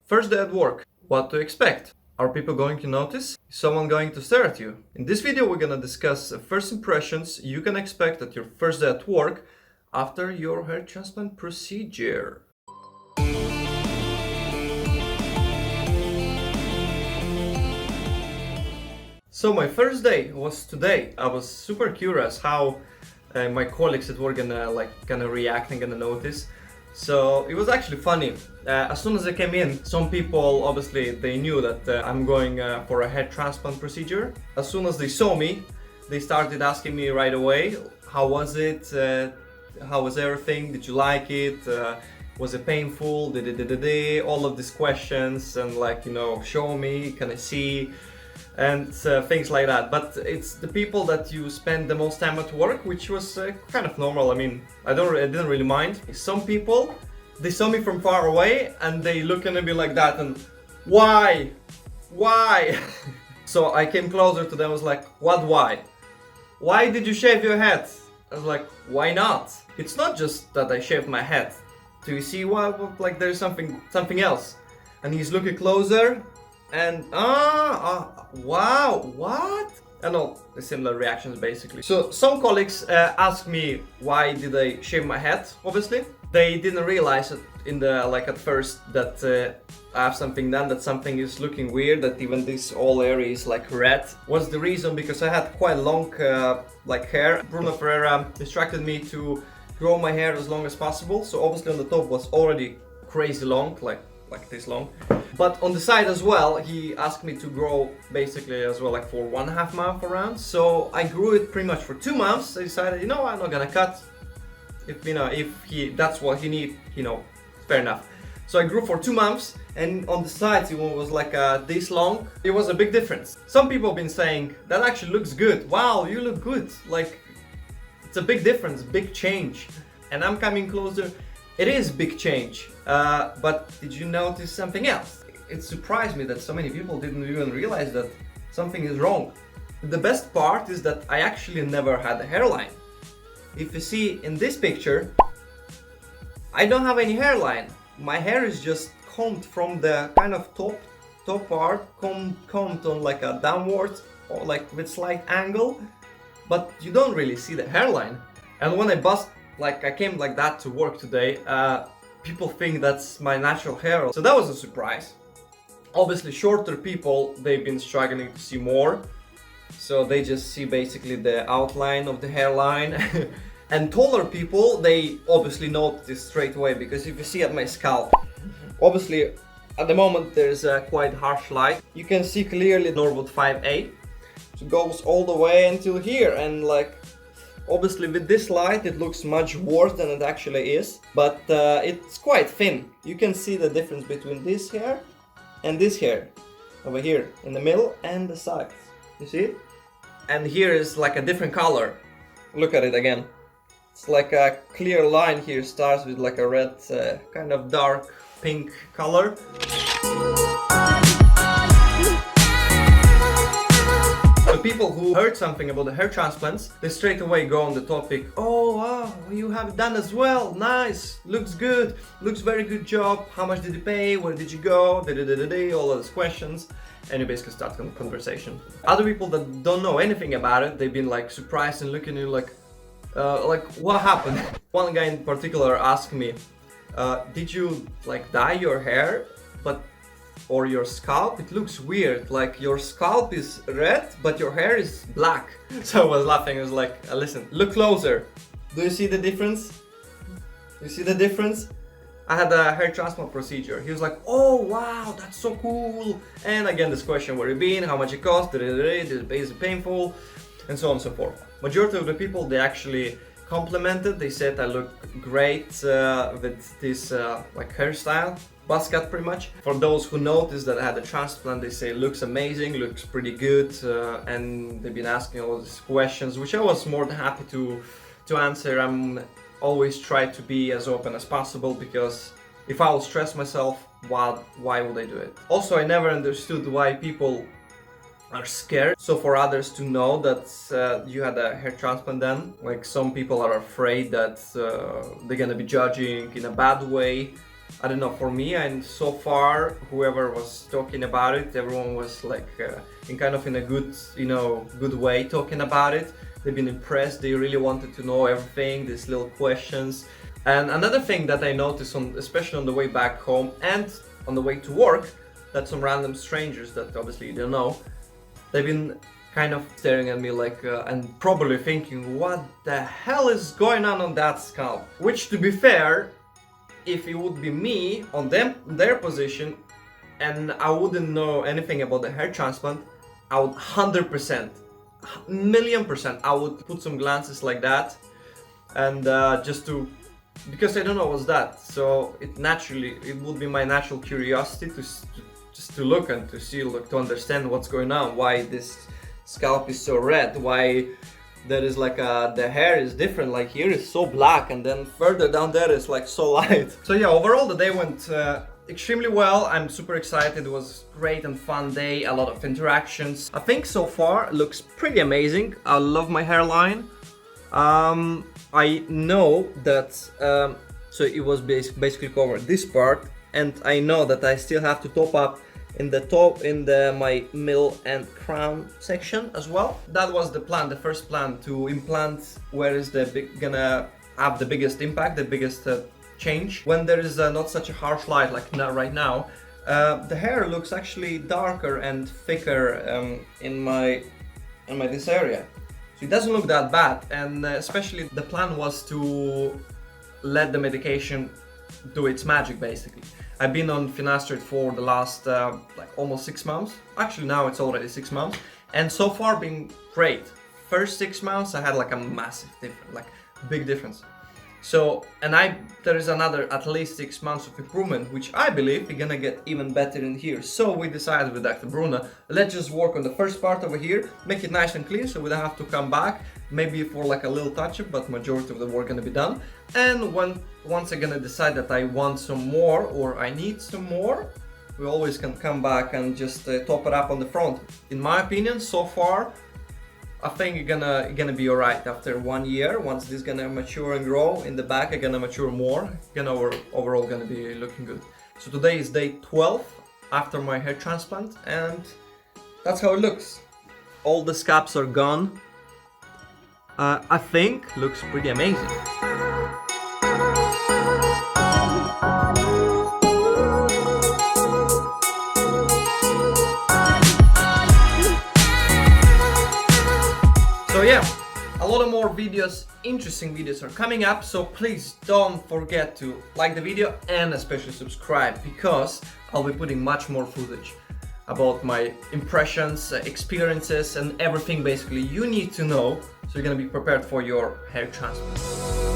First day at work. What to expect? Are people going to notice? Is someone going to stare at you? In this video we're gonna discuss first impressions you can expect at your first day at work after your hair transplant procedure. So my first day was today. I was super curious how my colleagues at work gonna react and gonna notice. So it was actually funny. As soon as I came in, some people obviously they knew that I'm going for a hair transplant procedure. As soon as they saw me, they started asking me right away, how was it? How was everything? Did you like it? Was it painful? All of these questions and show me, can I see? And things like that. But it's the people that you spend the most time at work, which was kind of normal. I mean, I didn't really mind. Some people, they saw me from far away and they look at me like that and why? So I came closer to them. I was like, what? Why did you shave your head? I was like, why not? It's not just that I shaved my head. Do you see what? Like there's something else. And he's looking closer. And wow, what? And all the similar reactions basically. So some colleagues asked me why did I shave my head. Obviously, they didn't realize it in the at first that I have something done, that something is looking weird, that even this whole area is like red. What's the reason? Because I had quite long hair. Bruno Ferreira instructed me to grow my hair as long as possible. So obviously on the top was already crazy long, like this long. But on the side as well, he asked me to grow basically as well, like for 1.5 months around. So I grew it pretty much for 2 months. I decided, I'm not gonna cut. If that's what he need, fair enough. So I grew for 2 months, and on the sides it was like this long. It was a big difference. Some people have been saying that actually looks good. Wow, you look good. Like it's a big difference, big change. And I'm coming closer. It is big change. But did you notice something else? It surprised me that so many people didn't even realize that something is wrong. The best part is that I actually never had a hairline. If you see in this picture, I don't have any hairline. My hair is just combed from the kind of top part, combed on like a downward or like with slight angle, but you don't really see the hairline. And when I came like that to work today, people think that's my natural hair. So that was a surprise. Obviously shorter people, they've been struggling to see more. So they just see basically the outline of the hairline. And taller people, they obviously notice this straight away, because if you see at my scalp, obviously at the moment there's a quite harsh light. You can see clearly Norwood 5A. So it goes all the way until here, and obviously with this light it looks much worse than it actually is, but it's quite thin. You can see the difference between this hair and this hair over here in the middle and the sides. You see it? And here is like a different color. Look at it again. It's like a clear line here, starts with like a red kind of dark pink color. People who heard something about the hair transplants, they straight away go on the topic, oh wow, you have it done as well, nice, looks good, looks very good job, how much did you pay, where did you go, all of those questions, and you basically start a conversation. Other people that don't know anything about it, they've been like surprised and looking at you like what happened? One guy in particular asked me, did you dye your hair, or your scalp? It looks weird, like your scalp is red but your hair is black. So I was laughing. I was like, listen, look closer. Do you see the difference? You see the difference? I had a hair transplant procedure. He was like, oh wow, that's so cool. And again this question, where you been, how much it cost, is it painful, and so on and so forth. Majority of the people, they actually complimented. They said I look great with this hairstyle, buzz cut pretty much. For those who noticed that I had a transplant, they say looks amazing, looks pretty good, and they've been asking all these questions, which I was more than happy to answer. I'm always try to be as open as possible, because if I will stress myself, why would I do it? Also, I never understood why people are scared. So for others to know that you had a hair transplant done, like some people are afraid that they're gonna be judging in a bad way I don't know, for me, and so far whoever was talking about it, everyone was like in kind of in a good, you know, good way talking about it. They've been impressed, they really wanted to know everything, these little questions. And another thing that I noticed, especially on the way back home and on the way to work, that some random strangers that obviously you don't know, they've been kind of staring at me like and probably thinking, what the hell is going on that scalp? Which, to be fair, if it would be me on their position and I wouldn't know anything about the hair transplant, I would 100%, million percent, I would put some glances like that, and just to, because I don't know what's that, so it would be my natural curiosity to just to look and to see, look, to understand what's going on, why this scalp is so red, why there is like the hair is different, like here is so black and then further down there is like so light. So yeah, overall the day went extremely well. I'm super excited. It was great and fun day, a lot of interactions. I think so far it looks pretty amazing. I love my hairline. I know that so it was basically covered this part, and I know that I still have to top up in the top, in my middle and crown section as well. That was the plan, the first plan, to implant where is gonna have the biggest impact, the biggest change. When there is not such a harsh light like right now, the hair looks actually darker and thicker in this area. So it doesn't look that bad, and especially the plan was to let the medication do its magic basically. I've been on finasteride for the last like almost 6 months. Actually now it's already 6 months, and so far been great. First 6 months I had like a massive difference, like big difference. So, and there is another at least 6 months of improvement, which I believe we're gonna get even better in here. So we decided with Dr. Bruno, let's just work on the first part over here, make it nice and clean so we don't have to come back, maybe for like a little touch-up, but majority of the work gonna be done. And once I'm gonna decide that I want some more or I need some more, we always can come back and just top it up on the front. In my opinion, so far, I think it's gonna be alright after 1 year. Once this gonna mature and grow, in the back it's gonna mature more. Overall gonna be looking good. So today is day 12 after my hair transplant, and that's how it looks. All the scabs are gone. I think looks pretty amazing. So yeah, a lot of more videos, interesting videos are coming up, so please don't forget to like the video and especially subscribe, because I'll be putting much more footage about my impressions, experiences and everything basically you need to know so you're gonna be prepared for your hair transplant.